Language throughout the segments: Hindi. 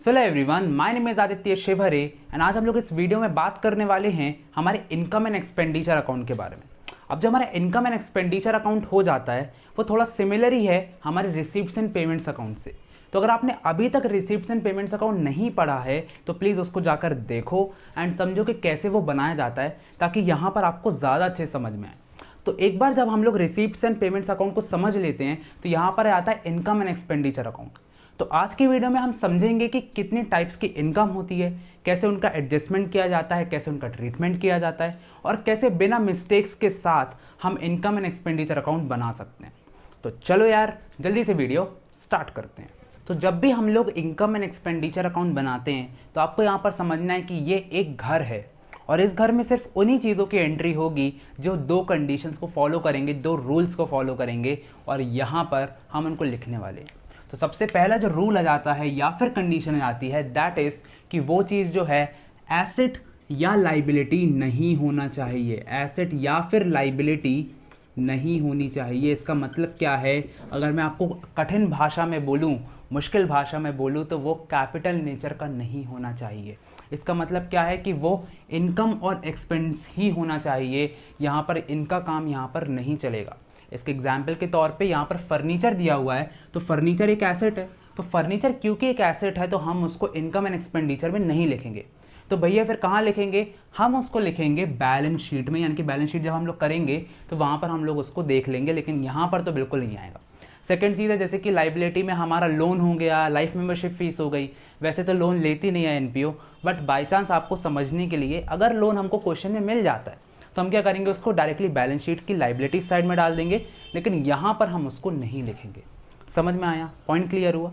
Hello everyone, my name is Aditya Shivhare and आज हम लोग इस वीडियो में बात करने वाले हैं हमारे इनकम एंड एक्सपेंडिचर अकाउंट के बारे में। अब जो हमारा इनकम एंड एक्सपेंडिचर अकाउंट हो जाता है वो थोड़ा सिमिलर ही है हमारे रिसीप्ट्स एंड पेमेंट्स अकाउंट से। तो अगर आपने अभी तक रिसीप्ट्स एंड पेमेंट्स अकाउंट नहीं पढ़ा है तो प्लीज़ उसको जाकर देखो एंड समझो कि कैसे वो बनाया जाता है, ताकि यहाँ पर आपको ज़्यादा अच्छे समझ में आए। तो एक बार जब हम लोग रिसीप्ट्स एंड पेमेंट्स अकाउंट को समझ लेते हैं तो यहाँ पर आता है इनकम एंड एक्सपेंडिचर अकाउंट। तो आज की वीडियो में हम समझेंगे कि कितनी टाइप्स की इनकम होती है, कैसे उनका एडजस्टमेंट किया जाता है, कैसे उनका ट्रीटमेंट किया जाता है और कैसे बिना मिस्टेक्स के साथ हम इनकम एंड एक्सपेंडिचर अकाउंट बना सकते हैं। तो चलो यार जल्दी से वीडियो स्टार्ट करते हैं। तो जब भी हम लोग इनकम एंड एक्सपेंडिचर अकाउंट बनाते हैं तो आपको यहाँ पर समझना है कि ये एक घर है और इस घर में सिर्फ उन्हीं चीज़ों की एंट्री होगी जो दो कंडीशंस को फॉलो करेंगे, दो रूल्स को फॉलो करेंगे और यहाँ पर हम उनको लिखने वाले हैं। तो सबसे पहला जो रूल आ जाता है या फिर कंडीशन आ जाती है दैट इज़ कि वो चीज़ जो है एसेट या लाइबिलिटी नहीं होना चाहिए। एसेट या फिर लाइबिलिटी नहीं होनी चाहिए। इसका मतलब क्या है, अगर मैं आपको कठिन भाषा में बोलूँ, मुश्किल भाषा में बोलूँ तो वो कैपिटल नेचर का नहीं होना चाहिए। इसका मतलब क्या है कि वो इनकम और एक्सपेंस ही होना चाहिए। यहाँ पर इनका काम यहाँ पर नहीं चलेगा। इसके एग्जाम्पल के तौर पे यहाँ पर फर्नीचर दिया हुआ है, तो फर्नीचर एक एसेट है। तो फर्नीचर क्योंकि एक एसेट है तो हम उसको इनकम एंड एक्सपेंडिचर में नहीं लिखेंगे। तो भैया फिर कहाँ लिखेंगे? हम उसको लिखेंगे बैलेंस शीट में, यानी कि बैलेंस शीट जब हम लोग करेंगे तो वहाँ पर हम लोग उसको देख लेंगे, लेकिन यहाँ पर तो बिल्कुल नहीं आएगा। सेकंड चीज़ है जैसे कि लाइबिलिटी में हमारा लोन हो गया, लाइफ मेंबरशिप फीस हो गई। वैसे तो लोन लेती नहीं है एनपीओ, बट बाई चांस आपको समझने के लिए अगर लोन हमको क्वेश्चन में मिल जाता है तो हम क्या करेंगे, उसको डायरेक्टली बैलेंस शीट की लाइबिलिटी साइड में डाल देंगे, लेकिन यहाँ पर हम उसको नहीं लिखेंगे। समझ में आया? पॉइंट क्लियर हुआ?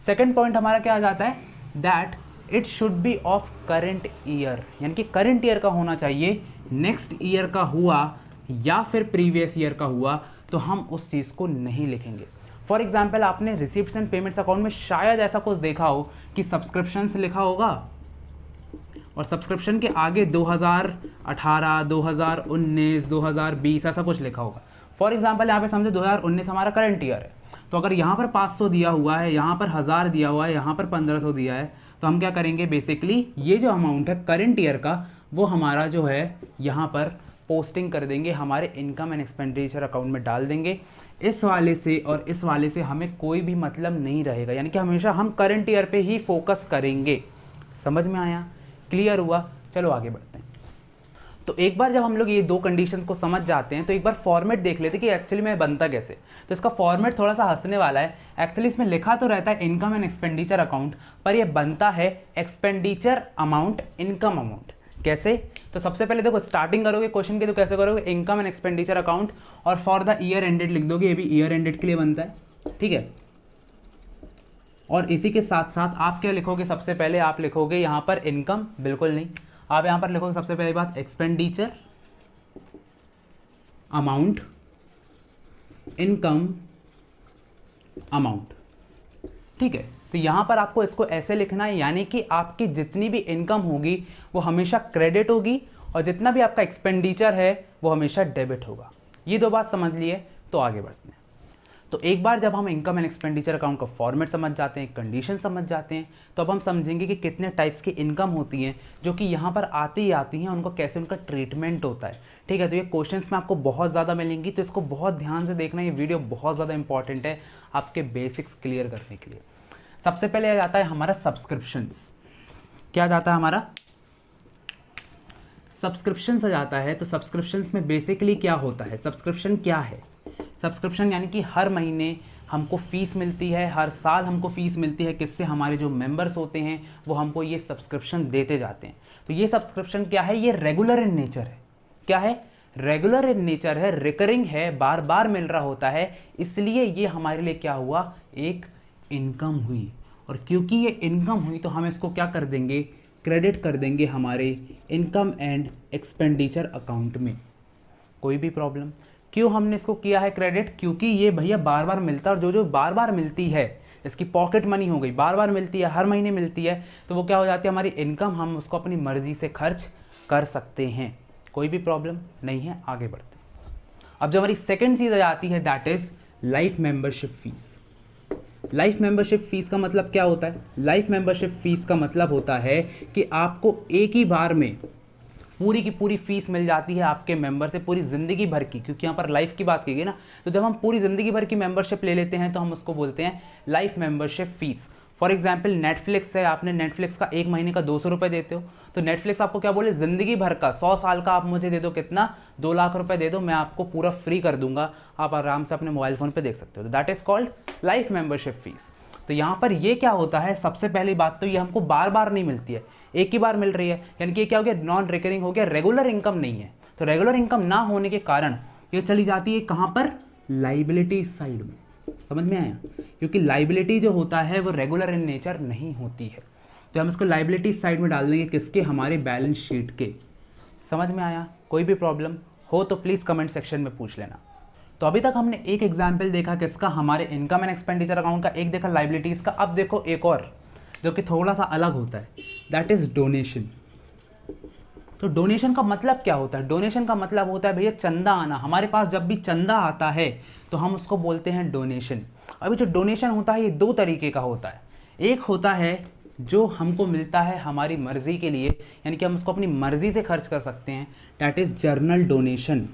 सेकंड पॉइंट हमारा क्या आ जाता है that it should be of current year, यानी कि करेंट ईयर का होना चाहिए। नेक्स्ट ईयर का हुआ या फिर प्रीवियस ईयर का हुआ तो हम उस चीज़ को नहीं लिखेंगे। फॉर एग्जाम्पल आपने रिसिप्ट्स एंड पेमेंट्स अकाउंट में शायद ऐसा कुछ देखा हो कि सब्सक्रिप्शंस लिखा होगा और सब्सक्रिप्शन के आगे 2018, 2019, 2020 ऐसा कुछ लिखा होगा। फॉर एग्जांपल यहाँ पे समझो 2019 हमारा करंट ईयर है, तो अगर यहाँ पर 500 दिया हुआ है, यहाँ पर 1000 दिया हुआ है, यहाँ पर 1500 दिया है, तो हम क्या करेंगे, बेसिकली ये जो अमाउंट है करंट ईयर का वो हमारा जो है यहाँ पर पोस्टिंग कर देंगे, हमारे इनकम एंड एक्सपेंडिचर अकाउंट में डाल देंगे। इस वाले से और इस वाले से हमें कोई भी मतलब नहीं रहेगा, यानी कि हमेशा हम करंट ईयर पे ही फोकस करेंगे। समझ में आया? क्लियर हुआ? चलो आगे बढ़ते हैं। तो एक बार जब हम लोग ये दो कंडीशंस को समझ जाते हैं तो एक बार फॉर्मेट देख लेते हैं कि एक्चुअली में बनता कैसे। तो इसका फॉर्मेट थोड़ा सा हंसने वाला है। एक्चुअली इसमें लिखा तो रहता है इनकम एंड एक्सपेंडिचर अकाउंट, पर ये बनता है एक्सपेंडिचर अमाउंट इनकम अमाउंट। कैसे? तो सबसे पहले देखो स्टार्टिंग करोगे क्वेश्चन के तो कैसे करोगे, इनकम एंड एक्सपेंडिचर अकाउंट और फॉर द ईयर एंडेड लिख दोगे, ये भी ईयर एंडेड के लिए बनता है, ठीक है। और इसी के साथ साथ आप क्या लिखोगे, सबसे पहले आप लिखोगे यहाँ पर इनकम, बिल्कुल नहीं, आप यहाँ पर लिखोगे सबसे पहली बात एक्सपेंडिचर अमाउंट इनकम अमाउंट, ठीक है। तो यहाँ पर आपको इसको ऐसे लिखना है, यानी कि आपकी जितनी भी इनकम होगी वो हमेशा क्रेडिट होगी और जितना भी आपका एक्सपेंडिचर है वो हमेशा डेबिट होगा। ये दो बात समझ लिए, तो आगे बढ़ते हैं। तो एक बार जब हम इनकम एंड एक्सपेंडिचर अकाउंट का फॉर्मेट समझ जाते हैं, कंडीशन समझ जाते हैं, तो अब हम समझेंगे कि कितने टाइप्स की इनकम होती हैं जो कि यहाँ पर आती ही आती हैं, उनको कैसे उनका ट्रीटमेंट होता है, ठीक है। तो ये क्वेश्चंस में आपको बहुत ज़्यादा मिलेंगी, तो इसको बहुत ध्यान से देखना। ये वीडियो बहुत ज़्यादा इंपॉर्टेंट है आपके बेसिक्स क्लियर करने के लिए। सबसे पहले आ जाता है हमारा सब्सक्रिप्शंस। क्या आ जाता है हमारा? सब्सक्रिप्शंस आ जाता है। तो सब्सक्रिप्शंस में बेसिकली क्या होता है, सब्सक्रिप्शन क्या है? सब्सक्रिप्शन यानी कि हर महीने हमको फ़ीस मिलती है, हर साल हमको फ़ीस मिलती है, किससे? हमारे जो मेंबर्स होते हैं वो हमको ये सब्सक्रिप्शन देते जाते हैं। तो ये सब्सक्रिप्शन क्या है? ये रेगुलर इन नेचर है। क्या है? रेगुलर इन नेचर है, रिकरिंग है, बार बार मिल रहा होता है, इसलिए ये हमारे लिए क्या हुआ, एक इनकम हुई। और क्योंकि ये इनकम हुई तो हम इसको क्या कर देंगे, क्रेडिट कर देंगे हमारे इनकम एंड एक्सपेंडिचर अकाउंट में। कोई भी प्रॉब्लम? क्यों हमने इसको किया है क्रेडिट? क्योंकि ये भैया बार बार मिलता है और जो जो बार बार मिलती है, इसकी पॉकेट मनी हो गई, बार बार मिलती है, हर महीने मिलती है, तो वो क्या हो जाती है, हमारी इनकम, हम उसको अपनी मर्जी से खर्च कर सकते हैं। कोई भी प्रॉब्लम नहीं है, आगे बढ़ते हैं। अब जो हमारी सेकेंड चीज़ आ जाती है that is life membership fees. Life membership fees का मतलब क्या होता है? लाइफ मेंबरशिप फ़ीस का मतलब होता है कि आपको एक ही बार में पूरी की पूरी फीस मिल जाती है आपके मेंबर से पूरी ज़िंदगी भर की, क्योंकि यहाँ पर लाइफ की बात की गई ना। तो जब हम पूरी ज़िंदगी भर की मेंबरशिप ले लेते हैं तो हम उसको बोलते हैं life membership fees. For example Netflix है, आपने नेटफ्लिक्स का एक महीने का 200 रुपये देते हो, तो नेटफ्लिक्स आपको क्या बोले, ज़िंदगी भर का 100 साल का आप मुझे दे दो, कितना, 2 लाख रुपए दे दो, मैं आपको पूरा फ्री कर दूंगा, आप आराम से अपने मोबाइल फ़ोन पे देख सकते हो। तो that is called life membership fees. तो यहाँ पर ये क्या होता है, सबसे पहली बात तो ये हमको बार बार नहीं मिलती है, एक ही बार मिल रही है, यानी कि क्या हो गया, नॉन रिकरिंग हो गया, रेगुलर इनकम नहीं है। तो रेगुलर इनकम ना होने के कारण ये चली जाती है कहाँ पर, लाइबिलिटी साइड में। समझ में आया? क्योंकि लाइबिलिटी जो होता है वो रेगुलर इन नेचर नहीं होती है, तो हम इसको लाइबिलिटी साइड में डाल देंगे, किसके, हमारे बैलेंस शीट के। समझ में आया? कोई भी प्रॉब्लम हो तो प्लीज़ कमेंट सेक्शन में पूछ लेना। तो अभी तक हमने एक एग्जाम्पल देखा किसका, हमारे इनकम एंड एक्सपेंडिचर अकाउंट का, एक देखा लाइबिलिटीज़ का। अब देखो एक और जो कि थोड़ा सा अलग होता है, दैट इज़ डोनेशन। तो डोनेशन का मतलब क्या होता है? डोनेशन का मतलब होता है भैया चंदा आना। हमारे पास जब भी चंदा आता है तो हम उसको बोलते हैं डोनेशन। अभी जो डोनेशन होता है ये दो तरीके का होता है। एक होता है जो हमको मिलता है हमारी मर्ज़ी के लिए, यानी कि हम उसको अपनी मर्ज़ी से खर्च कर सकते हैं, that is journal donation.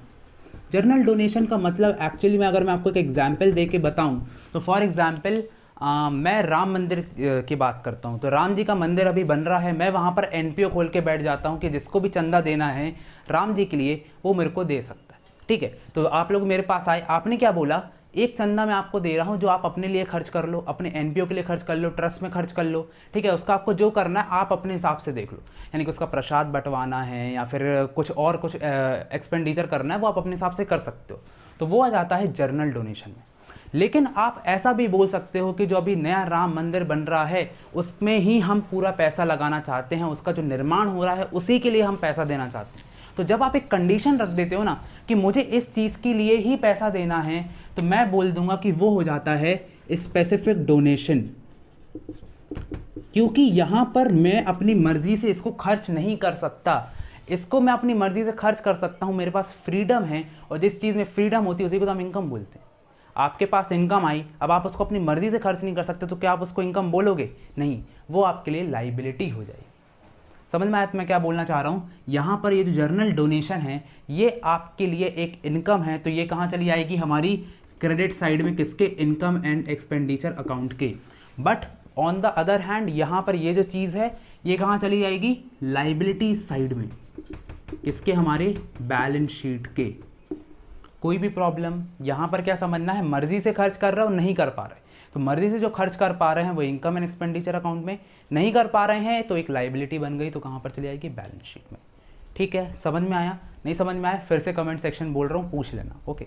Journal donation का मतलब एक्चुअली में अगर मैं आपको एक एग्जाम्पल दे के बताऊँ तो फॉर एग्जाम्पल मैं राम मंदिर की बात करता हूँ। तो राम जी का मंदिर अभी बन रहा है, मैं वहाँ पर एनपीओ खोल के बैठ जाता हूँ कि जिसको भी चंदा देना है राम जी के लिए वो मेरे को दे सकता है। ठीक है, तो आप लोग मेरे पास आए, आपने क्या बोला, एक चंदा मैं आपको दे रहा हूँ जो आप अपने लिए खर्च कर लो, अपने एनपीओ के लिए खर्च कर लो, ट्रस्ट में खर्च कर लो। ठीक है, उसका आपको जो करना है आप अपने हिसाब से देख लो, यानी कि उसका प्रसाद बंटवाना है या फिर कुछ और कुछ एक्सपेंडिचर करना है, वो आप अपने हिसाब से कर सकते हो। तो वो आ जाता है जर्नल डोनेशन में। लेकिन आप ऐसा भी बोल सकते हो कि जो अभी नया राम मंदिर बन रहा है उसमें ही हम पूरा पैसा लगाना चाहते हैं, उसका जो निर्माण हो रहा है उसी के लिए हम पैसा देना चाहते हैं। तो जब आप एक कंडीशन रख देते हो ना कि मुझे इस चीज़ के लिए ही पैसा देना है, तो मैं बोल दूंगा कि वो हो जाता है स्पेसिफिक डोनेशन। क्योंकि यहाँ पर मैं अपनी मर्जी से इसको खर्च नहीं कर सकता, इसको मैं अपनी मर्जी से खर्च कर सकता हूँ, मेरे पास फ्रीडम है, और जिस चीज़ में फ्रीडम होती है उसी को तो हम इनकम बोलते हैं। आपके पास इनकम आई, अब आप उसको अपनी मर्जी से खर्च नहीं कर सकते, तो क्या आप उसको इनकम बोलोगे? नहीं, वो आपके लिए लाइबिलिटी हो जाएगी। समझ में आया मैं क्या बोलना चाह रहा हूँ? यहाँ पर ये जो जर्नल डोनेशन है ये आपके लिए एक इनकम है, तो ये कहाँ चली जाएगी, हमारी क्रेडिट साइड में, किसके, इनकम एंड एक्सपेंडिचर अकाउंट के। But on the other hand यहाँ पर ये जो चीज़ है ये कहाँ चली जाएगी, लाइबिलिटी साइड में, किसके, हमारे बैलेंस शीट के। कोई भी प्रॉब्लम? यहाँ पर क्या समझना है, मर्जी से खर्च कर रहे हो, नहीं कर पा रहे, तो मर्जी से जो खर्च कर पा रहे हैं वो इनकम एंड एक्सपेंडिचर अकाउंट में, नहीं कर पा रहे हैं तो एक लाइबिलिटी बन गई, तो कहाँ पर चली जाएगी, बैलेंस शीट में। ठीक है, समझ में आया? नहीं समझ में आया फिर से कमेंट सेक्शन बोल रहा हूँ, पूछ लेना। ओके,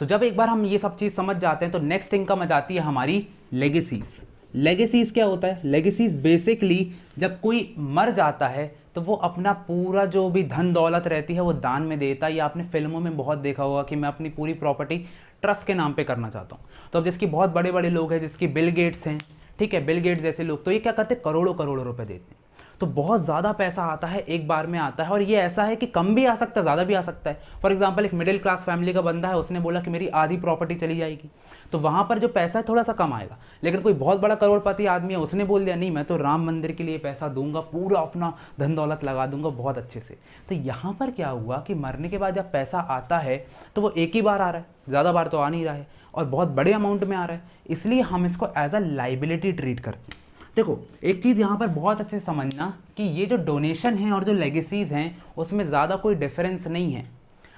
तो जब एक बार हम ये सब चीज़ समझ जाते हैं तो नेक्स्ट इनकम आ जाती है हमारी लेगेसीज। लेगेसीज क्या होता है? लेगेसीज बेसिकली जब कोई मर जाता है तो वो अपना पूरा जो भी धन दौलत रहती है वो दान में देता है, या आपने फिल्मों में बहुत देखा होगा कि मैं अपनी पूरी प्रॉपर्टी ट्रस्ट के नाम पे करना चाहता हूँ। तो अब जिसकी बहुत बड़े बड़े लोग हैं, जिसकी बिल गेट्स हैं, ठीक है, बिल गेट्स जैसे लोग, तो ये क्या करते हैं, करोड़ों करोड़ों रुपए देते हैं। तो बहुत ज़्यादा पैसा आता है, एक बार में आता है, और ये ऐसा है कि कम भी आ सकता है, ज़्यादा भी आ सकता है। फॉर एग्जाम्पल एक मिडिल क्लास फैमिली का बंदा है, उसने बोला कि मेरी आधी प्रॉपर्टी चली जाएगी, तो वहाँ पर जो पैसा है थोड़ा सा कम आएगा। लेकिन कोई बहुत बड़ा करोड़पति आदमी है, उसने बोल दिया नहीं मैं तो राम मंदिर के लिए पैसा दूंगा, पूरा अपना धन दौलत लगा दूंगा बहुत अच्छे से। तो यहाँ पर क्या हुआ कि मरने के बाद जब पैसा आता है तो वो एक ही बार आ रहा है, ज़्यादा बार तो आ नहीं रहा है, और बहुत बड़े अमाउंट में आ रहा है, इसलिए हम इसको एज अ लाइबिलिटी ट्रीट करते हैं। देखो एक चीज़ यहाँ पर बहुत अच्छे से समझना कि ये जो डोनेशन है और जो लेगेसीज हैं उसमें ज़्यादा कोई डिफरेंस नहीं है,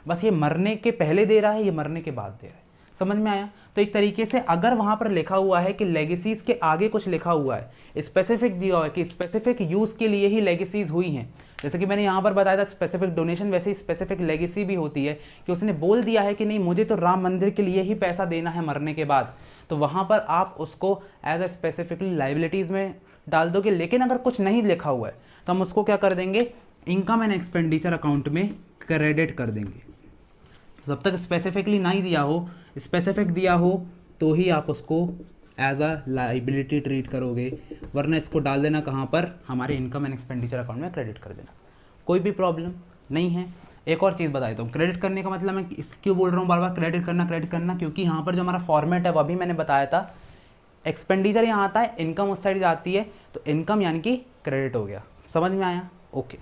बस ये मरने के पहले दे रहा है, ये मरने के बाद दे रहा है। समझ में आया? तो एक तरीके से अगर वहाँ पर लिखा हुआ है कि लेगेसीज के आगे कुछ लिखा हुआ है, स्पेसिफिक दिया हुआ है कि स्पेसिफिक यूज़ के लिए ही लेगेसीज हुई हैं, जैसे कि मैंने यहाँ पर बताया था स्पेसिफिक डोनेशन, वैसे ही स्पेसिफिक लेगेसी भी होती है कि उसने बोल दिया है कि नहीं मुझे तो राम मंदिर के लिए ही पैसा देना है मरने के बाद, तो वहाँ पर आप उसको एज ए स्पेसिफिकली लाइबिलिटीज़ में डाल दोगे। लेकिन अगर कुछ नहीं लिखा हुआ है तो हम उसको क्या कर देंगे, इनकम एंड एक्सपेंडिचर अकाउंट में क्रेडिट कर देंगे। जब तक स्पेसिफिकली नहीं दिया हो, स्पेसिफिक दिया हो तो ही आप उसको एज अ लाइबिलिटी ट्रीट करोगे, वरना इसको डाल देना कहाँ पर, हमारे इनकम एंड एक्सपेंडिचर अकाउंट में क्रेडिट कर देना। कोई भी प्रॉब्लम नहीं है। एक और चीज़ बता देता हूँ, क्रेडिट करने का मतलब मैं क्यों बोल रहा हूँ बार बार क्रेडिट करना, क्योंकि यहाँ पर जो हमारा फॉर्मेट है वो अभी मैंने बताया था, एक्सपेंडिचर यहाँ आता है, इनकम उस साइड जाती है, तो इनकम यानी कि क्रेडिट हो गया। समझ में आया? ओके।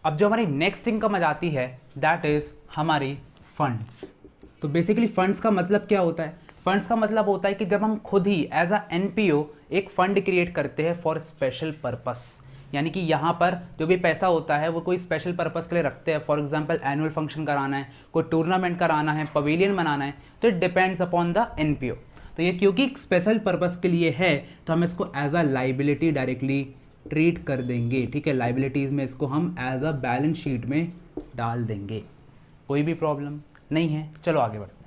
अब जो हमारी नेक्स्ट इनकम आ जाती है दैट इज़ हमारी फंड्स। तो बेसिकली फंड्स का मतलब क्या होता है? फंड्स का मतलब होता है कि जब हम खुद ही एज अ एनपीओ एक फंड क्रिएट करते हैं फॉर स्पेशल पर्पस, यानी कि यहाँ पर जो भी पैसा होता है वो कोई स्पेशल पर्पस के लिए रखते हैं। फॉर एग्जांपल एनुअल फंक्शन कराना है, कोई टूर्नामेंट कराना है, पवेलियन बनाना है, तो it depends upon the NPO. तो ये क्योंकि स्पेशल पर्पस के लिए है तो हम इसको as a liability directly treat कर देंगे। ठीक है, लाइबिलिटीज़ में इसको हम एज अ बैलेंस शीट में डाल देंगे। कोई भी प्रॉब्लम नहीं है। चलो आगे बढ़ते हैं।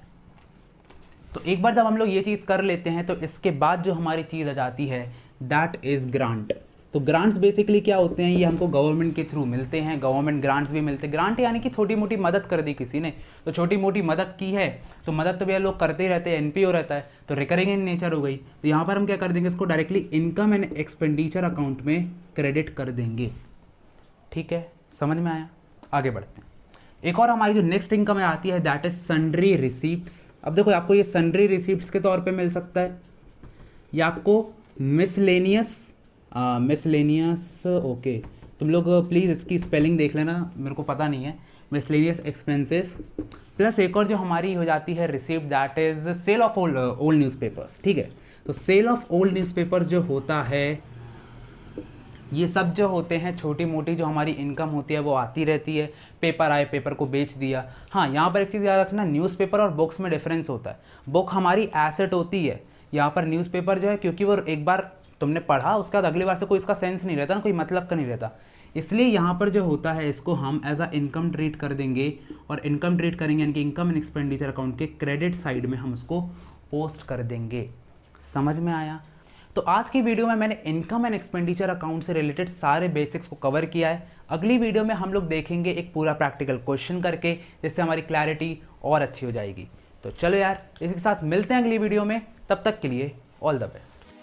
तो एक बार जब हम लोग ये चीज़ कर लेते हैं तो इसके बाद जो हमारी चीज़ आ जाती है दैट इज़ ग्रांट। तो ग्रांट्स बेसिकली क्या होते हैं? ये हमको गवर्नमेंट के थ्रू मिलते हैं, गवर्नमेंट ग्रांट्स भी मिलते हैं। ग्रांट यानी कि छोटी मोटी मदद कर दी किसी ने, तो छोटी मोटी मदद की है तो मदद तो भैया लोग करते ही रहते हैं, एनपीओ रहता है तो रिकरिंग इन नेचर हो गई। तो यहाँ पर हम क्या कर देंगे, इसको directly income and expenditure account में क्रेडिट कर देंगे। ठीक है, समझ में आया? आगे बढ़ते हैं। एक और हमारी जो नेक्स्ट इनकम आती है दैट इज सन्ड्री रिसीप्ट्स। अब देखो आपको ये सन्ड्री रिसीप्ट्स के तौर पे मिल सकता है या आपको मिसलेनियस ओके, तुम लोग प्लीज़ इसकी स्पेलिंग देख लेना, मेरे को पता नहीं है। मिसलेनियस एक्सपेंसेस प्लस एक और जो हमारी हो जाती है receipt that is sale of old newspapers. ठीक है, तो सेल ऑफ ओल्ड न्यूज़पेपर जो होता है, ये सब जो होते हैं छोटी मोटी जो हमारी इनकम होती है वो आती रहती है। पेपर आए, पेपर को बेच दिया। हाँ, यहाँ पर एक चीज़ याद रखना, न्यूज़पेपर और बुक्स में डिफरेंस होता है। बुक हमारी एसेट होती है, यहाँ पर न्यूज़पेपर जो है क्योंकि वो एक बार तुमने पढ़ा उसके बाद अगली बार से कोई इसका सेंस नहीं रहता ना, कोई मतलब का नहीं रहता, इसलिए यहाँ पर जो होता है इसको हम एज अ इनकम ट्रीट कर देंगे। और इनकम ट्रीट करेंगे यानी कि इनकम एंड एक्सपेंडिचर अकाउंट के क्रेडिट साइड में हम उसको पोस्ट कर देंगे। समझ में आया? तो आज की वीडियो में मैंने इनकम एंड एक्सपेंडिचर अकाउंट से रिलेटेड सारे बेसिक्स को कवर किया है। अगली वीडियो में हम लोग देखेंगे एक पूरा प्रैक्टिकल क्वेश्चन करके, जिससे हमारी क्लैरिटी और अच्छी हो जाएगी। तो चलो यार, इसके साथ मिलते हैं अगली वीडियो में, तब तक के लिए ऑल द बेस्ट।